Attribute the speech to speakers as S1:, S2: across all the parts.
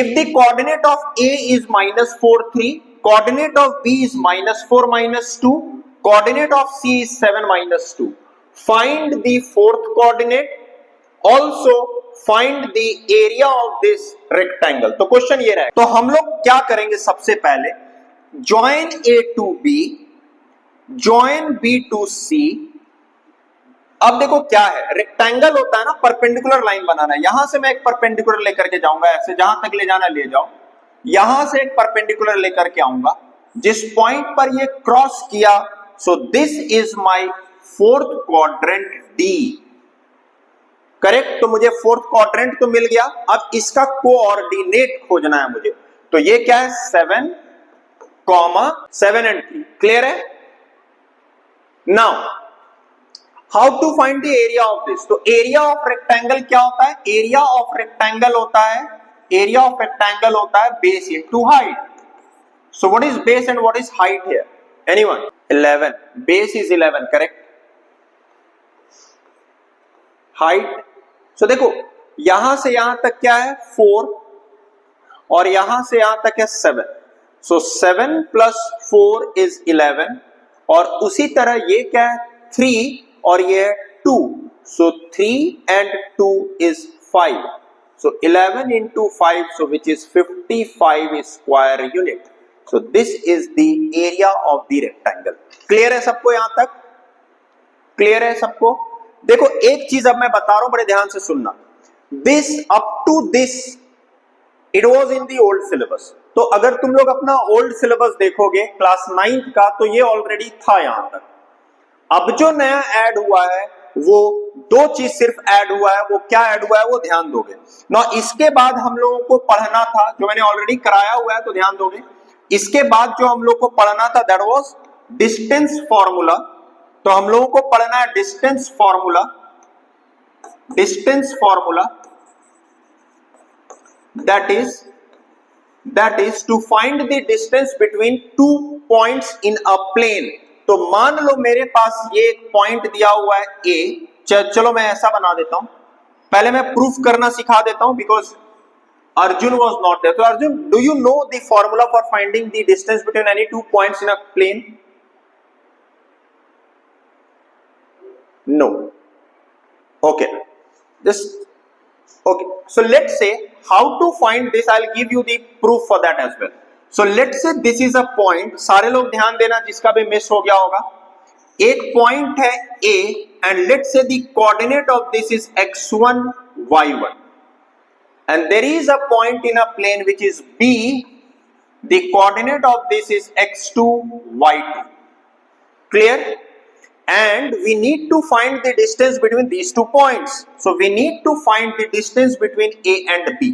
S1: If the coordinate of A is -4, 3, coordinate of B is -4, -2, coordinate of C is 7, -2. Find the fourth coordinate. Also find the area of this rectangle. तो question ये रहा है, तो हम लोग क्या करेंगे? सबसे पहले join A to B, join B to C. अब देखो क्या है, रेक्टेंगल होता है ना, परपेंडिकुलर लाइन बनाना है. यहां से मैं एक परपेंडिकुलर लेकर के जाऊंगा, ऐसे जहां तक ले जाना ले जाओ. यहां से एक परपेंडिकुलर लेकर के आऊंगा, जिस पॉइंट पर ये क्रॉस किया, सो this is my fourth quadrant D. Correct? तो मुझे फोर्थ क्वाड्रेंट तो मिल गया. अब इसका कोऑर्डिनेट खोजना है मुझे. तो ये क्या है? 7, 7 and 3. क्लियर है? Now how to find the area of this? तो एरिया ऑफ रेक्टेंगल क्या होता है? एरिया ऑफ रेक्टेंगल होता है base into height. So what is base and what is height here? Anyone? 11. Base is 11. Correct. Height, so देखो यहां से यहां तक क्या है? 4, और यहां से यहां तक है 7. सो 7 + 4 इज 11. और उसी तरह ये क्या है? 3, और ये 2. सो 3 and 2 is 5. So 11 into 5, so which is 55 square unit. So this is the area of the rectangle. Clear है सबको? यहां तक क्लियर है सबको? देखो एक चीज अब मैं बता रहा हूं, बड़े ध्यान से सुनना. This up to this it was in the old syllabus. तो अगर तुम लोग अपना ओल्ड सिलेबस देखोगे क्लास 9th का, तो ये ऑलरेडी था यहां तक. अब जो नया ऐड हुआ है वो 2 चीज सिर्फ ऐड हुआ है. वो क्या ऐड हुआ है वो ध्यान दोगे ना. इसके बाद हम लोगों को पढ़ना था, जो मैंने ऑलरेडी कराया हुआ है, तो ध्यान दोगे. इसके बाद जो हम लोग को पढ़ना था दैट वाज डिस्टेंस फॉर्मूला. तो हम लोगों को पढ़ना है distance formula. that is to find the distance between 2 points in a plane. तो मान लो मेरे पास ये एक पॉइंट दिया हुआ है A. चलो मैं ऐसा बना देता हूं. पहले मैं प्रूफ करना सिखा देता हूं, because Arjun was not there. तो Arjun, do you know the formula for finding the distance between any 2 points in a plane? No. Okay, just okay. So let's say how to find this. I'll give you the proof for that as well. So let's say this is a point. सारे लोग ध्यान देना जिसका भी miss हो गया होगा. एक पॉइंट है A and let's say the coordinate of this is x1, y1. And there is a point in a plane which is B. The coordinate of this is x2, y2. Clear? And we need to find the distance between these 2 points. So we need to find the distance between A and B.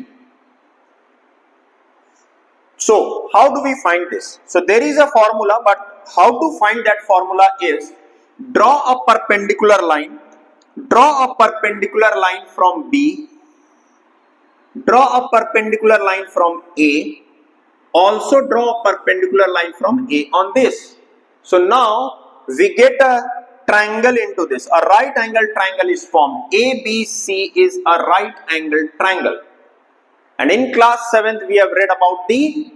S1: So how do we find this? So there is a formula, but how to find that formula is draw a perpendicular line. Draw a perpendicular line from B. Draw a perpendicular line from A. Also draw a perpendicular line from A on this. So now we get a triangle into this. A right angle triangle is formed. ABC is a right angle triangle. And in class 7th we have read about the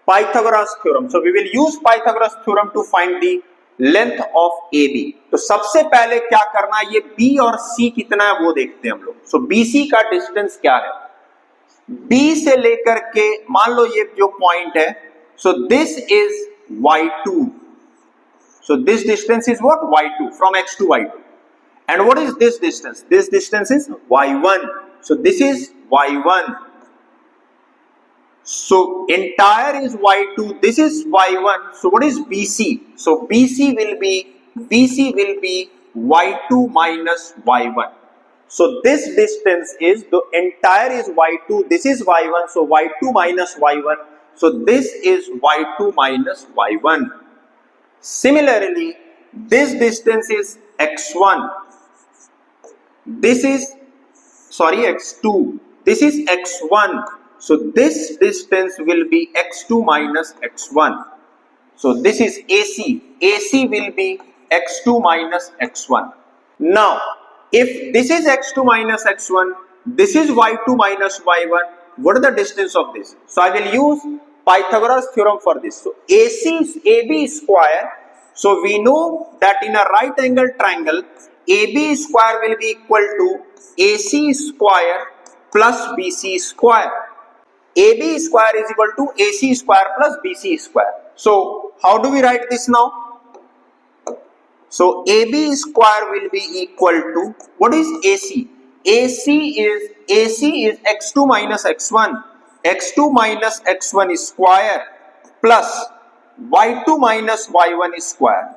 S1: Pythagoras theorem. So we will use Pythagoras theorem to find the length of AB. तो सबसे पहले क्या करना है, ये B और C कितना है वो देखते हैं हम लोग. So BC का डिस्टेंस क्या है? B से लेकर के मान लो ये जो पॉइंट है, so this is y2. So this distance is what? y2, from x to y2. And what is this distance? This distance is y1. So this is y1. So entire is y2. This is y1. So what is BC? So BC will be y2 minus y1. So this distance is, the entire is y2. This is y1. So y2 minus y1. So this is y2 minus y1. Similarly, this distance is x1. This is, sorry, x2. This is x1. So this distance will be x2 minus x1. So this is AC. AC will be x2 minus x1. Now, if this is x2 minus x1, this is y2 minus y1, what is the distance of this? So I will use Pythagoras theorem for this. So AC is AB square. So we know that in a right angle triangle, AB square will be equal to AC square plus BC square. AB square is equal to AC square plus BC square. So how do we write this now? So AB square will be equal to, what is AC? AC is x2 minus x1. x2 minus x1 is square plus y2 minus y1 is square.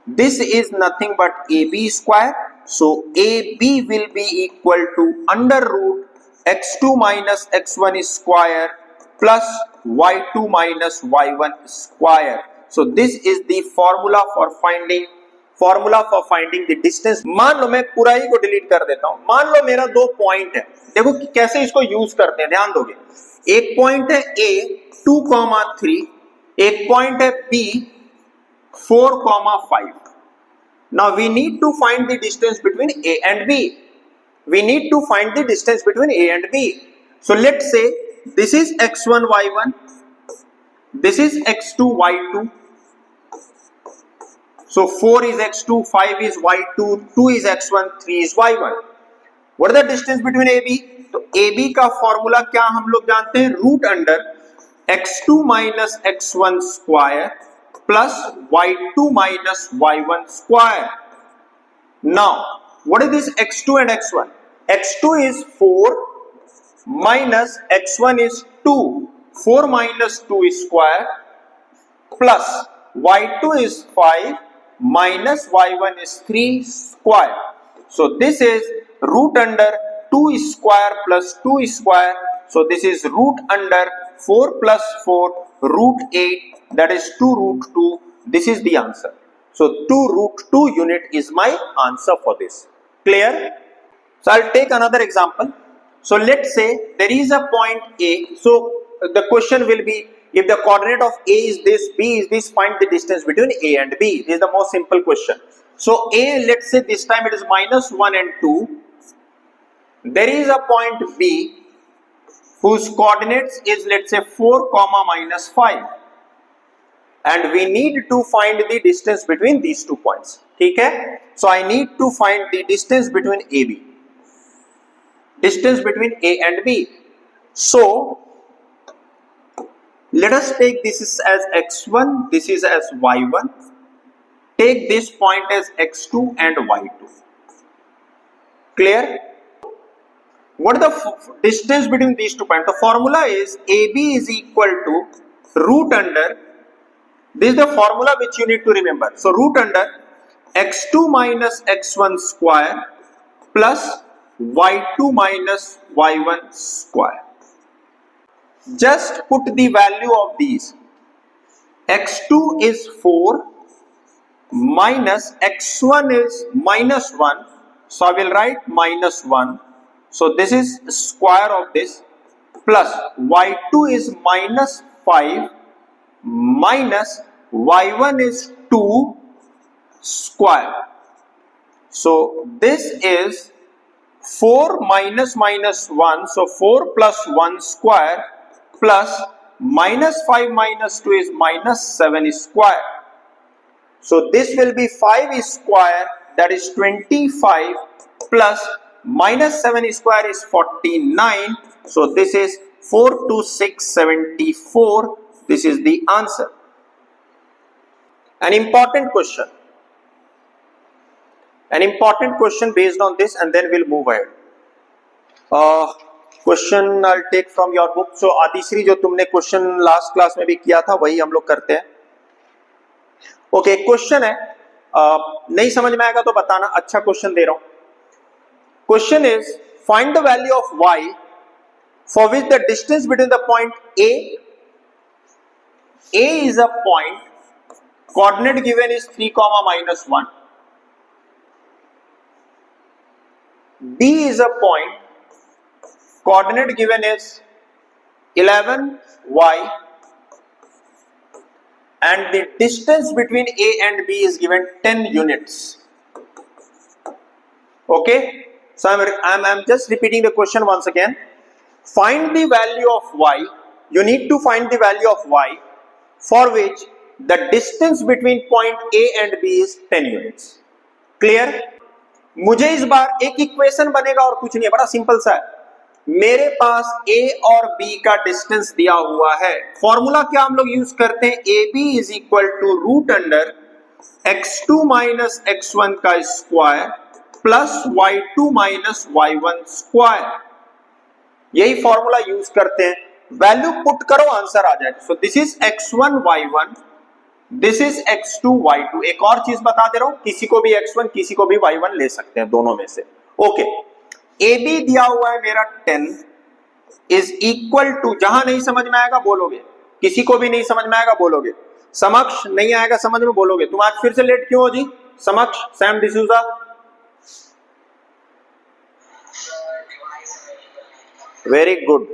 S1: This is nothing but AB square. So AB will be equal to under root x2 minus x1 is square plus y2 minus y1 square. So this is the formula for finding the distance. मान लो मैं पूरा ही को delete कर देता हूं. मान लो मेरा दो पॉइंट है. देखो कि कैसे इसको यूज करते हैं, ध्यान दोगे. एक पॉइंट है A 2,3, एक पॉइंट है B 4,5. Now we need to find the distance between A and B. We need to find the distance between A and B. So let's say this is x1 y1, this is x2 y2. So 4 is x2, 5 is y2, 2 is x1, 3 is y1. What is the distance between AB? तो AB का formula क्या हम लोग जानते हैं? Root under x2 minus x1 square plus y2 minus y1 square. Now what is this x2 and x1? x2 is 4 minus x1 is 2. 4 minus 2 is square plus y2 is 5 minus y1 is 3 square. So this is root under 2 square plus 2 square. So this is root under 4 plus 4 root 8, that is 2 root 2. This is the answer. So 2 root 2 unit is my answer for this. Clear? So I'll take another example. So let's say there is a point A. So the question will be, if the coordinate of A is this, B is this, find the distance between A and B. This is the most simple question. So A, let's say this time it is minus 1 and 2. There is a point B whose coordinates is, let's say, 4 comma minus 5. And we need to find the distance between these 2 points. Okay? So I need to find the distance between AB. Distance between A and B. So let us take this as x1, this is as y1. Take this point as x2 and y2. Clear? What is the distance between these 2 points? The formula is AB is equal to root under, this is the formula which you need to remember. So root under x2 minus x1 square plus y2 minus y1 square. Just put the value of these. x2 is 4 minus x1 is minus 1. So I will write minus 1. So this is square of this plus y2 is minus 5 minus y1 is 2 square. So this is 4 minus minus 1. So 4 plus 1 square plus minus 5 minus 2 is minus 7 square. So this will be 5 square, that is 25 plus minus 7 square is 49. So this is 4 to 6, 74. This is the answer. An important question based on this, and then we'll move ahead. Question I'll take from your book. So Adishree, जो तुमने question last class में भी किया था वही हम लोग करते हैं. ओके, क्वेश्चन है, नहीं समझ में आएगा तो बताना. अच्छा क्वेश्चन दे रहा हूं. Question is find the value of y for which the distance between the point A is a point, coordinate given is 3 comma minus 1. B is a point, coordinate given is 11y, and the distance between A and B is given 10 units. Okay, so I'm just repeating the question once again. find the value of y, you need to find the value of y for which the distance between point A and B is 10 units. Clear? मुझे इस बार एक equation बनेगा और कुछ नहीं है, बड़ा simple सा है। मेरे पास A और B का डिस्टेंस दिया हुआ है, फॉर्मूला क्या हम लोग यूज करते हैं, AB is equal to root under x2 minus x1 का square plus y2 minus y1 square, यही फॉर्मूला यूज करते हैं। वैल्यू पुट करो, आंसर आ जाएगा। So this is x1 y1, this is x2 y2। एक और चीज बता दे रहा हूं, किसी को भी x1 किसी को भी y1 ले सकते हैं, दोनों में से। ओके, AB दिया हुआ है मेरा 10 इज इक्वल टू, जहां नहीं समझ में आएगा बोलोगे, किसी को भी नहीं समझ में आएगा बोलोगे, समक्ष नहीं आएगा समझ में बोलोगे। तुम आज फिर से लेट क्यों हो जी? समक्ष सैम डिसूजा, वेरी गुड,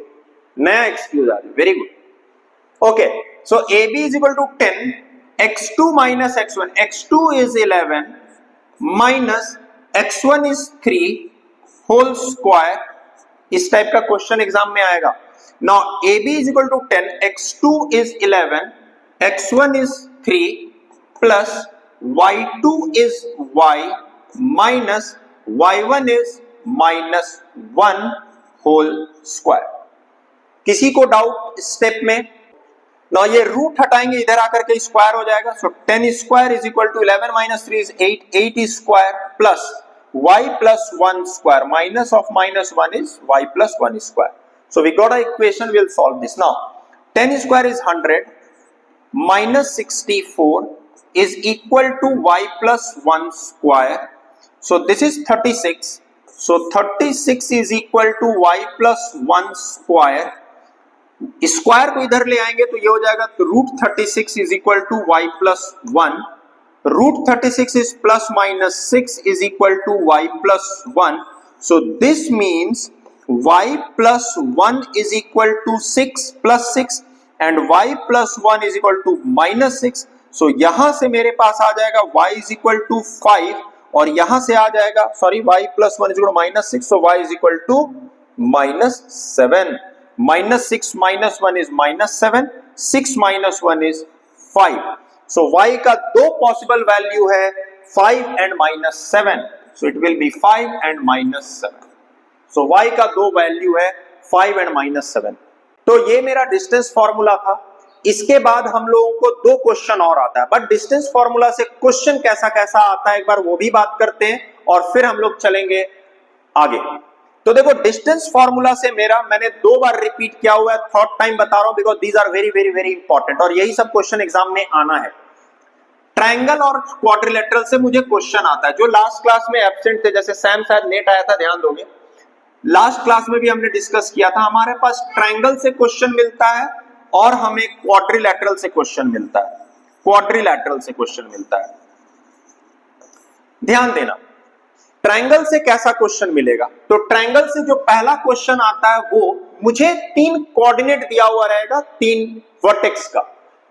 S1: नया एक्सक्यूज आ रही, very good. Okay, so AB is equal to 10, x2 minus x1, x2 is 11 minus x1 is 3 whole square, इस टाइप का क्वेश्चन एग्जाम में आएगा। Now AB is equal to 10, x2 is 11, x1 is 3 plus y2 is y minus y1 is minus 1 whole square। किसी को doubt step में? ना ये root हटाएंगे, इधर आकर के स्क्वायर हो जाएगा। So 10 square is equal to 11 minus 3 is 8, 8 square plus y plus 1 square minus of minus 1 is y plus 1 square। So we got a equation, we'll solve this now। 10 square is 100 minus 64 is equal to y plus 1 square, so this is 36, so 36 is equal to y plus 1 square। Square को इधर ले आएंगे तो ये हो जाएगा, तो root 36 is equal to y plus 1, root 36 is plus minus 6 is equal to y plus 1, so this means y plus 1 is equal to 6 plus 6 and y plus 1 is equal to minus 6। so यहां से मेरे पास आ जाएगा y is equal to 5 और यहां से आ जाएगा, sorry, y plus 1 is equal to minus 6, so y is equal to minus 7। minus 6 minus 1 is minus 7, 6 minus 1 is 5। so y का दो पॉसिबल वैल्यू है 5 and minus 7, so it will be 5 and minus 7। so y का दो value है 5 and minus 7। तो ये मेरा distance formula था। इसके बाद हम लोगों को दो क्वेश्चन और आता है, बट डिस्टेंस फॉर्मूला से क्वेश्चन कैसा कैसा आता है एक बार वो भी बात करते हैं और फिर हम लोग चलेंगे आगे। तो देखो, डिस्टेंस फॉर्मूला से मेरा, मैंने दो बार रिपीट किया हुआ है, थर्ड टाइम बता रहा हूं because these are very very very important और यही सब क्वेश्चन एग्जाम में आना है। ट्रायंगल और क्वाड्रिलेटरल से मुझे क्वेश्चन आता है, जो लास्ट क्लास में एब्सेंट थे, जैसे सैम शायद लेट आया था, ध्यान दोगे, लास्ट क्लास में भी हमने डिस्कस किया था। हमारे पास ट्रायंगल से क्वेश्चन मिलता है और हमें क्वाड्रिलेटरल से क्वेश्चन मिलता है, क्वाड्रिलेटरल से क्वेश्चन मिलता है। ध्यान देना, ट्रायंगल से कैसा क्वेश्चन मिलेगा, तो ट्रायंगल से जो पहला क्वेश्चन आता है वो मुझे 3 कोऑर्डिनेट दिया हुआ रहेगा, 3 वर्टेक्स का।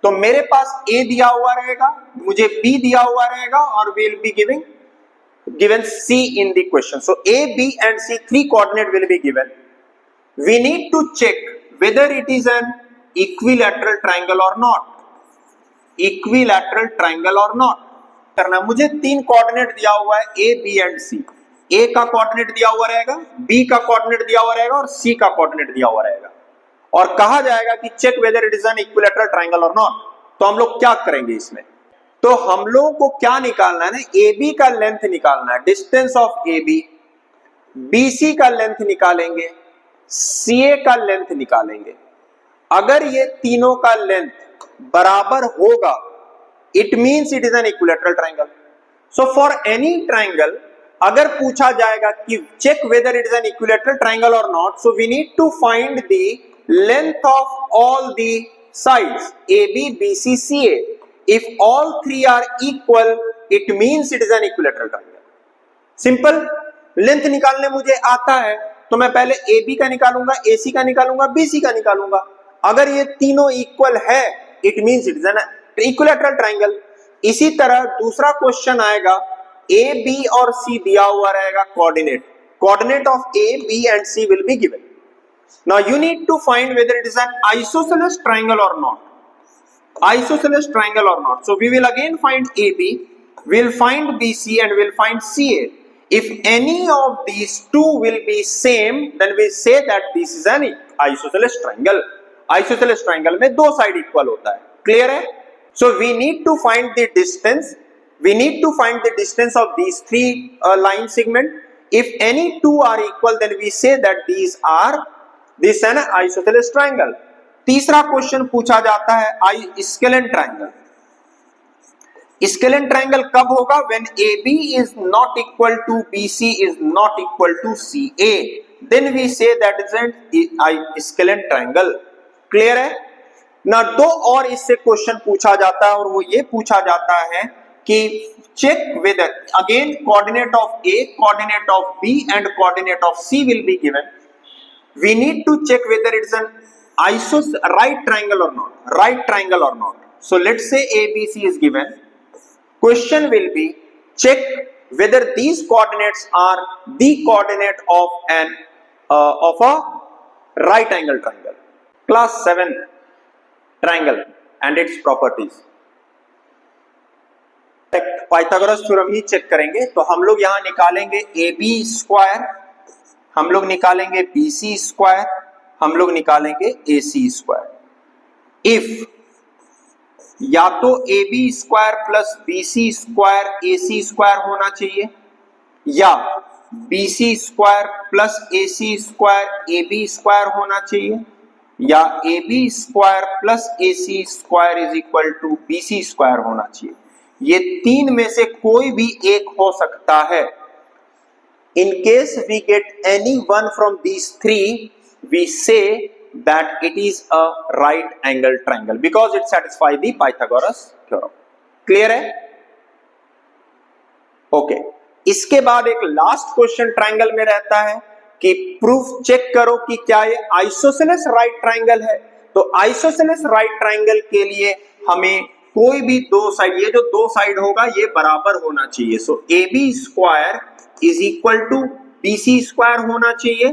S1: तो मेरे पास A दिया हुआ रहेगा, मुझे B दिया हुआ रहेगा और we'll be given C in the question। so A, B and C 3 coordinate will be given। we need to check whether it is an equilateral triangle or not, equilateral triangle or not करना। मुझे 3 coordinate दिया हुआ है A, B and C। A का coordinate दिया हुआ रहेगा, B का कोऑर्डिनेट दिया हुआ रहेगा और C का कोऑर्डिनेट दिया हुआ रहेगा और कहा जाएगा कि check whether it is an equilateral triangle और नॉट। तो हम लोग क्या करेंगे इसमें, तो हम लोगों को क्या निकालना है ना, AB का लेंथ निकालना है, डिस्टेंस ऑफ AB, BC का लेंथ निकालेंगे, CA का लेंथ निकालेंगे। अगर ये तीनों का लेंथ बराबर होगा, it means it is an equilateral triangle. So for any triangle अगर पूछा जाएगा कि check whether it is an equilateral triangle और not, so we need to find the length of all the sides AB, BC, CA। If all 3 are equal, it means it is an equilateral triangle। Simple, length निकालने मुझे आता है तो मैं पहले AB का निकालूंगा, AC का निकालूंगा, BC का निकालूंगा। अगर ये तीनों इक्वल है, it means it is an equilateral triangle. इसी तरह दूसरा क्वेश्चन आएगा, A, B और C दिया हुआ रहेगा coordinate, coordinate of A, B and C will be given. Now you need to find whether it is an isosceles triangle or not. Isosceles triangle or not. So we will again find AB, we'll find BC, and we'll find CA. If any of these two will be same, then we say that this is an isosceles triangle. Isosceles triangle में दो side equal होता है. Clear है? So we need to find the distance. We need to find the distance of these three line segment. If any two are equal, then we say that this an isosceles triangle. तीसरा question पूछा जाता है scalene triangle. Scalene triangle कब होगा? When AB is not equal to BC is not equal to CA, then we say that is a scalene triangle. Clear है ना? दो और इससे क्वेश्चन पूछा जाता है और वो ये पूछा जाता है कि check whether again coordinate of A, coordinate of B and coordinate of C will be given. We need to check whether it's an right triangle or not. Right triangle or not. So let's say ABC is given. Question will be check whether these coordinates are the coordinate of a right angle triangle. Class 7 triangle and its properties. Pythagoras theorem ही check करेंगे. तो हम लोग यहां निकालेंगे AB square, हम लोग निकालेंगे BC स्क्वायर, हम लोग निकालेंगे AC स्क्वायर. इफ या तो AB square plus BC square AC square होना चाहिए, या BC square plus AC square AB square होना चाहिए, या AB square plus AC square is equal to BC square होना चाहिए. ये तीन में से कोई भी एक हो सकता है. In case we get any one from these three, we say that it is a right angle triangle because it satisfies the Pythagoras theorem. Clear है? Okay. इसके बाद एक लास्ट क्वेश्चन ट्रायंगल में रहता है कि प्रूफ चेक करो कि क्या ये आइसोसेलेस राइट ट्रायंगल है. तो आइसोसेलेस राइट ट्रायंगल के लिए हमें कोई भी दो साइड, ये जो दो साइड होगा ये बराबर होना चाहिए. So AB square is equal to BC square होना चाहिए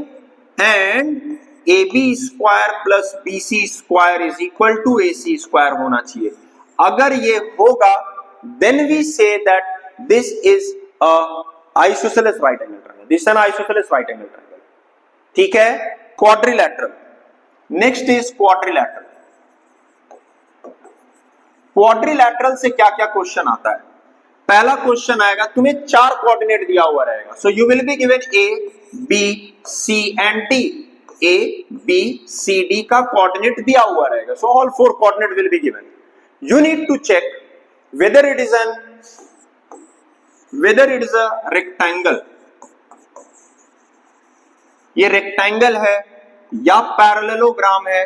S1: and AB square plus BC square is equal to AC square होना चाहिए. अगर ये होगा then we say that this is a isosceles right angle triangle. This is an isosceles right angle triangle. ठीक है. Quadrilateral. Next is quadrilateral. Quadrilateral से क्या क्या क्वेश्चन आता है? पहला क्वेश्चन आएगा, तुम्हें चार कोऑर्डिनेट दिया हुआ रहेगा. So you will be given A, B, C and D. A, B, C, D का कोऑर्डिनेट दिया हुआ रहेगा. So all four coordinate will be given. You need to check whether it is a rectangle. ये rectangle है या parallelogram है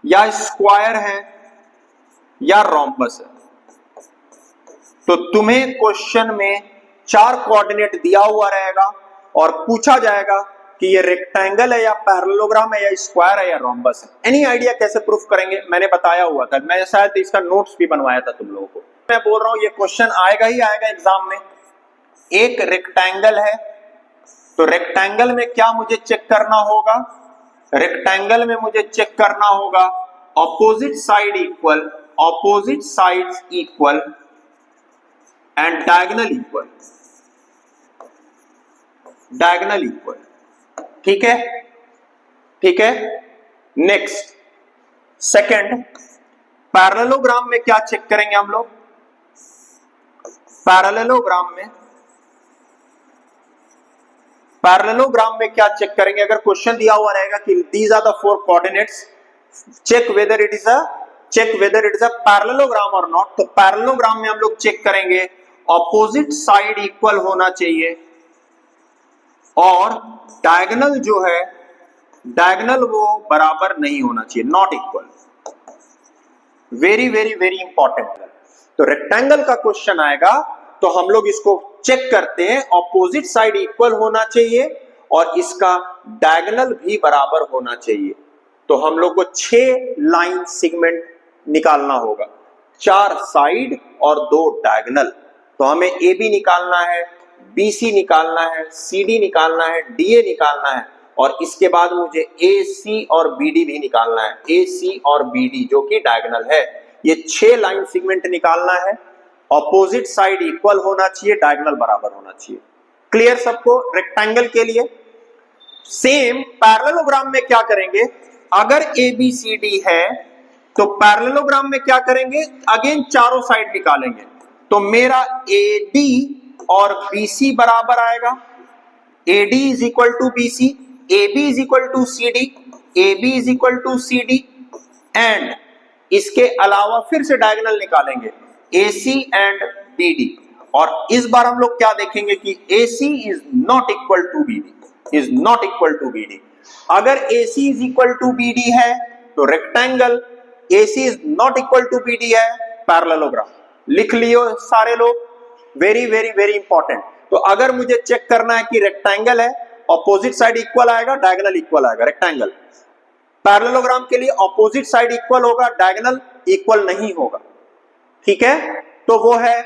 S1: या square है या रोम्बस है. तो तुम्हें क्वेश्चन में चार कोऑर्डिनेट दिया हुआ रहेगा और पूछा जाएगा कि ये रेक्टेंगल है या पैरेललोग्राम है या स्क्वायर है या रोम्बस है. एनी आइडिया कैसे प्रूफ करेंगे? मैंने बताया हुआ था, मैं शायद इसका नोट्स भी बनवाया था तुम लोगों को. मैं बोल रहा हूं ये क्वेश्चन आएगा ही आएगा एग्जाम में. एक रेक्टेंगल है, तो रेक्टेंगल में क्या मुझे चेक करना होगा? रेक्टेंगल में मुझे चेक करना होगा opposite side equal, opposite sides equal and diagonal equal. Diagonal equal. ठीक है. ठीक है. नेक्स्ट सेकंड, पैरेललोग्राम में क्या चेक करेंगे हम लोग? पैरेललोग्राम में क्या चेक करेंगे? अगर क्वेश्चन दिया हुआ रहेगा कि these are the four coordinates, check whether it is a parallelogram और नॉट. तो पैरेललोग्राम में हम लोग चेक करेंगे ऑपोजिट साइड इक्वल होना चाहिए और डायगोनल जो है, डायगोनल वो बराबर नहीं होना चाहिए, not equal. Very very very important. तो रेक्टेंगल का क्वेश्चन आएगा तो हम लोग इसको चेक करते हैं, ऑपोजिट साइड इक्वल होना चाहिए और इसका डायगोनल भी बराबर होना चाहिए. तो हम लोग को 6 लाइन सेगमेंट निकालना होगा, 4 साइड और 2 डायगोनल. तो हमें AB निकालना है, BC निकालना है, CD निकालना है, DA निकालना है और इसके बाद मुझे ए सी और बी डी भी निकालना है, ए सी और बी डी जो कि डायगोनल है। ये 6 लाइन सेगमेंट निकालना है, ऑपोजिट साइड इक्वल होना चाहिए, डायगोनल बराबर होना चाहिए। क्लियर सबको? रेक्टेंगल के लिए सेम पैरेललोग्राम में क्या करेंगे, अगर ए बी सी डी है तो पैरेललोग्राम में क्या करेंगे, अगेन चारों साइड निकालेंगे। तो मेरा ए डी और बी सी बराबर आएगा, A D is equal to B C, A B is equal to C D, A B is equal to C D, and इसके अलावा फिर से डायगोनल निकालेंगे, A C and B D. और इस बार हम लोग क्या देखेंगे कि A C is not equal to B D, is not equal to B D. अगर A C is equal to B D है तो rectangle, A C is not equal to B D है पैरेललोग्राम। लिख लियो सारे लोग, very very very important. तो अगर मुझे चेक करना है कि रेक्टेंगल है, ऑपोजिट साइड इक्वल आएगा, डायगोनल इक्वल आएगा। रेक्टेंगल पैरेललोग्राम के लिए ऑपोजिट साइड इक्वल होगा, डायगोनल इक्वल नहीं होगा। ठीक है, तो वो है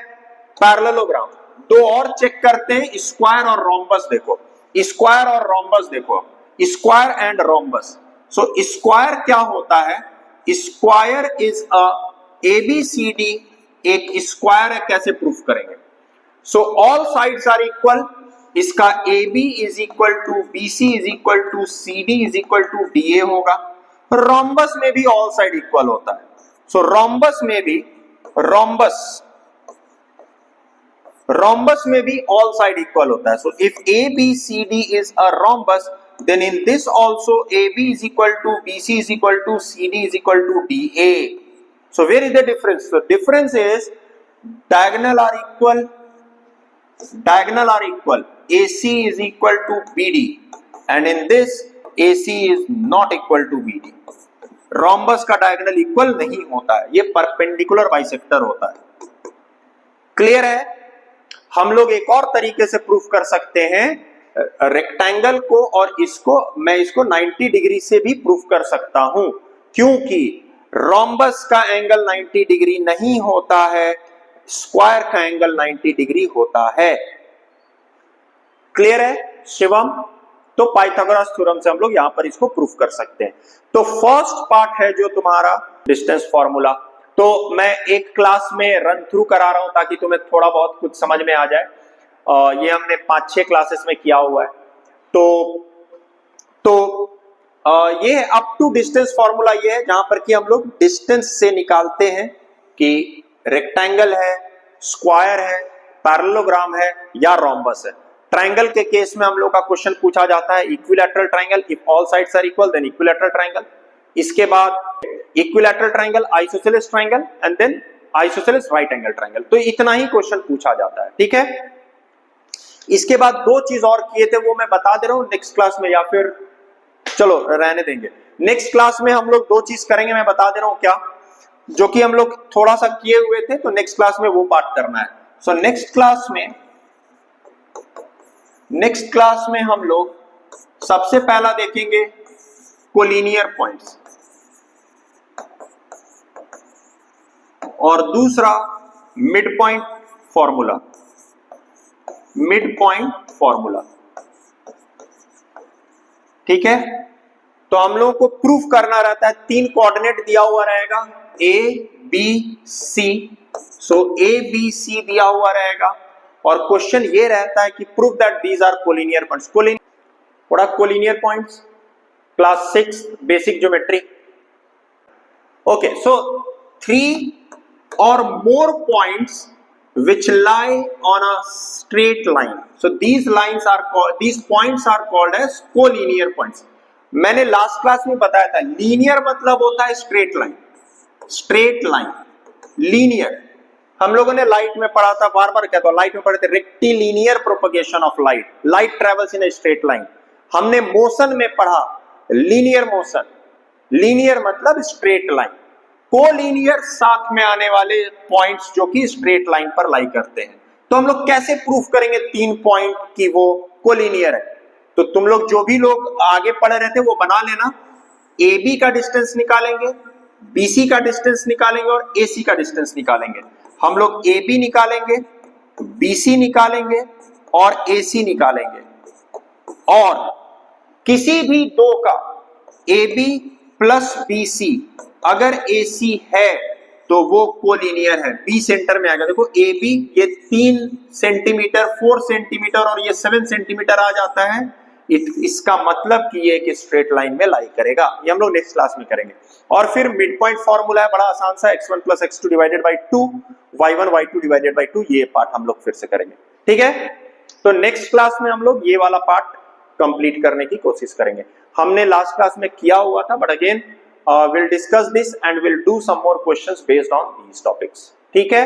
S1: पैरेललोग्राम। दो और चेक करते हैं, स्क्वायर और रोम्बस। देखो स्क्वायर और रोम्बस, देखो square and rhombus. So square क्या होता है, स्क्वायर इज अ एबीसीडी एक स्क्वायर है, कैसे प्रूफ करेंगे। So all sides are equal, इसका AB is equal to BC is equal to CD is equal to DA होगा। रोम्बस में भी ऑल साइड इक्वल होता है। सो रोम्बस में भी ऑल साइड इक्वल होता है। So if ABCD is a rhombus, then in this also AB is equal to BC is equal to CD is equal to DA. So where is the difference? So difference is diagonal are equal, AC is equal to BD, and in this AC is not equal to BD. Rhombus का diagonal equal नहीं होता है, ये perpendicular bisector होता है। Clear है? हम लोग एक और तरीके से प्रूफ कर सकते हैं रेक्टेंगल को, और मैं इसको 90 डिग्री से भी प्रूफ कर सकता हूं, क्योंकि रोम्बस का एंगल 90 डिग्री नहीं होता है, स्क्वायर का एंगल 90 डिग्री होता है। क्लियर है शिवम? तो पाइथागोरस थ्योरम से हम लोग यहां पर इसको प्रूफ कर सकते हैं। तो फर्स्ट पार्ट है जो तुम्हारा डिस्टेंस फॉर्मूला, तो मैं एक क्लास में रन थ्रू करा रहा हूं ताकि तुम्हें थोड़ा बहुत कुछ समझ में आ जाए। ये हमने 5-6 क्लासेस में किया हुआ है। तो ये अप टू डिस्टेंस फॉर्मूला ये है जहां पर कि हम लोग डिस्टेंस से निकालते हैं कि रेक्टेंगल है, स्क्वायर है, पैरेललोग्राम है या रोम्बस है। ट्रायंगल के केस में हम लोग का क्वेश्चन पूछा जाता है equilateral triangle, if all sides are equal then equilateral triangle. इसके बाद equilateral triangle, isosceles triangle and then isosceles right angle triangle. तो इतना ही क्वेश्चन पूछा जाता है। ठीक है, इसके बाद 2 चीज और किए थे, वो मैं बता दे रहा हूं नेक्स्ट क्लास में, या फिर चलो रहने देंगे। नेक्स्ट क्लास में हम लोग 2 चीज करेंगे, मैं बता दे रहा हूं क्या, जो कि हम लोग थोड़ा सा किए हुए थे, तो नेक्स्ट क्लास में वो पार्ट करना है। सो नेक्स्ट क्लास में हम लोग सबसे पहला देखेंगे कोलिनियर पॉइंट्स, और दूसरा मिड पॉइंट फॉर्मूला। ठीक है, तो हम लोगों को प्रूफ करना रहता है, 3 कोऑर्डिनेट दिया हुआ रहेगा A B C। So A B C दिया हुआ रहेगा, और क्वेश्चन ये रहता है कि proof that these are collinear points. What are collinear points? Class 6 basic geometry. Okay, so 3 or more points which lie on a straight line. So these points are called as collinear points. मैंने last class में बताया था, linear मतलब होता है straight line. Linear हम लोगों ने लाइट में पढ़ा था, बार बार कहता हूं, लाइट में पढ़े थे rectilinear propagation of light travels in a straight line. हमने मोशन में पढ़ा लीनियर मोशन, लीनियर मतलब स्ट्रेट लाइन। कोलिनियर साथ में आने वाले पॉइंट्स जो कि स्ट्रेट लाइन पर लाई करते हैं। तो हम लोग कैसे प्रूफ करेंगे 3 पॉइंट की वो कोलिनियर है? तो तुम लोग जो भी लोग आगे पढ़ रहे थे वो बना लेना। AB का डिस्टेंस निकालेंगे, BC का डिस्टेंस निकालेंगे और AC का डिस्टेंस निकालेंगे। हम लोग AB निकालेंगे, BC निकालेंगे और AC निकालेंगे, और किसी भी दो का AB प्लस BC अगर AC है तो वो कोलिनियर है, बी सेंटर में आएगा। देखो AB ये 3 सेंटीमीटर, 4 सेंटीमीटर और ये 7 सेंटीमीटर आ जाता है, इसका मतलब कि ये एक स्ट्रेट लाइन में लाई करेगा। ये हम लोग नेक्स्ट क्लास में करेंगे। और फिर मिड पॉइंट फॉर्मूला है, बड़ा आसान सा, x1 plus x2 divided by 2, y1 y2 divided by 2, ये पार्ट हम लोग फिर से करेंगे, ठीक है। तो नेक्स्ट क्लास में हम लोग ये वाला पार्ट कंप्लीट करने की कोशिश करेंगे। हमने लास्ट क्लास में किया हुआ था, but again we'll discuss this and we'll do some more questions based on these topics, ठीक है।